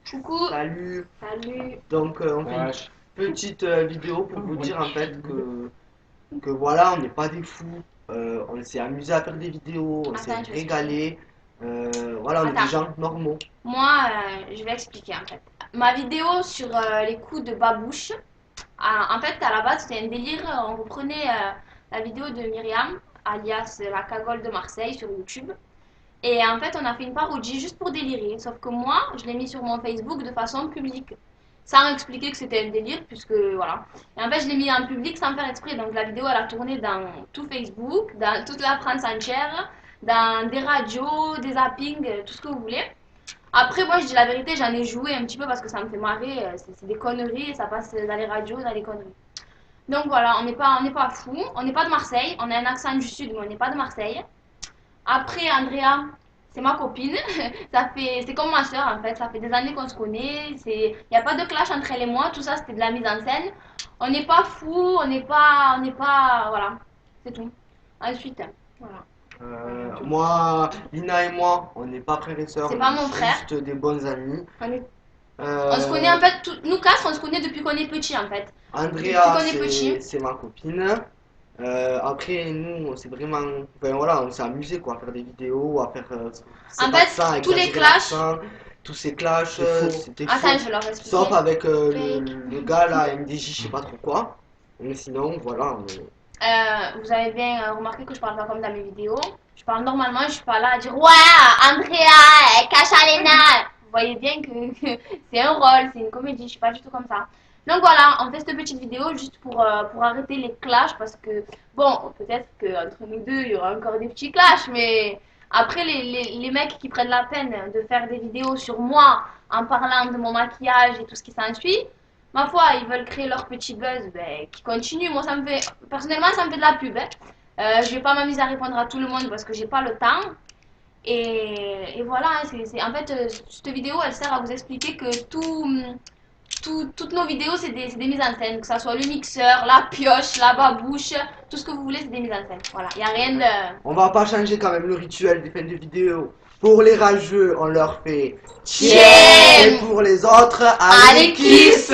Coucou. Salut. Salut. Donc on fait une petite vidéo pour vous dire en fait que voilà, on n'est pas des fous. On s'est amusé à faire des vidéos, on s'est Attends, je vais régalé. Voilà, on est des Attends. gens normaux. Moi, je vais expliquer en fait. Ma vidéo sur les coups de babouche, en fait, à la base, c'était un délire. On reprenait la vidéo de Myriam, alias la cagole de Marseille, sur YouTube. Et en fait, on a fait une parodie juste pour délirer. Sauf que moi, je l'ai mis sur mon Facebook de façon publique. Sans expliquer que c'était un délire, puisque voilà. Et en fait, je l'ai mis en public sans faire exprès. Donc la vidéo, elle a tourné dans tout Facebook, dans toute la France entière, dans des radios, des zappings, tout ce que vous voulez. Après, moi, je dis la vérité, j'en ai joué un petit peu parce que ça me fait marrer. C'est des conneries, ça passe dans les radios, dans les conneries. Donc voilà, on n'est pas fous, on n'est pas de Marseille, on a un accent du sud, mais on n'est pas de Marseille. Après, Andrea, c'est ma copine. C'est comme ma soeur en fait. Ça fait des années qu'on se connaît. Il n'y a pas de clash entre elle et moi. Tout ça, c'était de la mise en scène. On n'est pas fou. Voilà. C'est tout. Ensuite, voilà. Moi, Lina et moi, on n'est pas frères et sœurs, C'est on pas est mon frère. juste des bons amis. On se connaît en fait. Nous quatre, on se connaît depuis qu'on est petit en fait. Depuis Andrea, qu'on est petit. c'est ma copine. Après, nous, c'est vraiment. Enfin, voilà, on s'est amusé quoi, à faire des vidéos, à faire. En fait, tous les clashs. Tous ces clashs, c'était Attends, fou. je vais leur expliquer. Sauf avec Fake. le gars là, MDJ, je sais pas trop quoi. Mais sinon, voilà. Vous avez bien remarqué que je parle pas comme dans mes vidéos. Je parle normalement, je suis pas là à dire ouais, Andrea, cache Alena. Vous voyez bien que c'est un rôle, c'est une comédie, je suis pas du tout comme ça. Donc voilà, on fait cette petite vidéo juste pour arrêter les clashs parce que bon, peut-être qu'entre nous deux il y aura encore des petits clashs, mais après les mecs qui prennent la peine de faire des vidéos sur moi en parlant de mon maquillage et tout ce qui s'ensuit, ma foi, ils veulent créer leur petit buzz, ben, qui continue. Moi, personnellement, ça me fait de la pub. Hein. Je vais pas m'amuser à répondre à tout le monde parce que j'ai pas le temps. Et voilà, hein, en fait, cette vidéo, elle sert à vous expliquer que toutes nos vidéos, c'est des mises en scène. Que ça soit le mixeur, la pioche, la babouche, tout ce que vous voulez, c'est des mises en scène. Voilà, il n'y a rien de... On va pas changer quand même le rituel des fins de vidéo. Pour les rageux, on leur fait J'aime. Et pour les autres, Allez, kiff.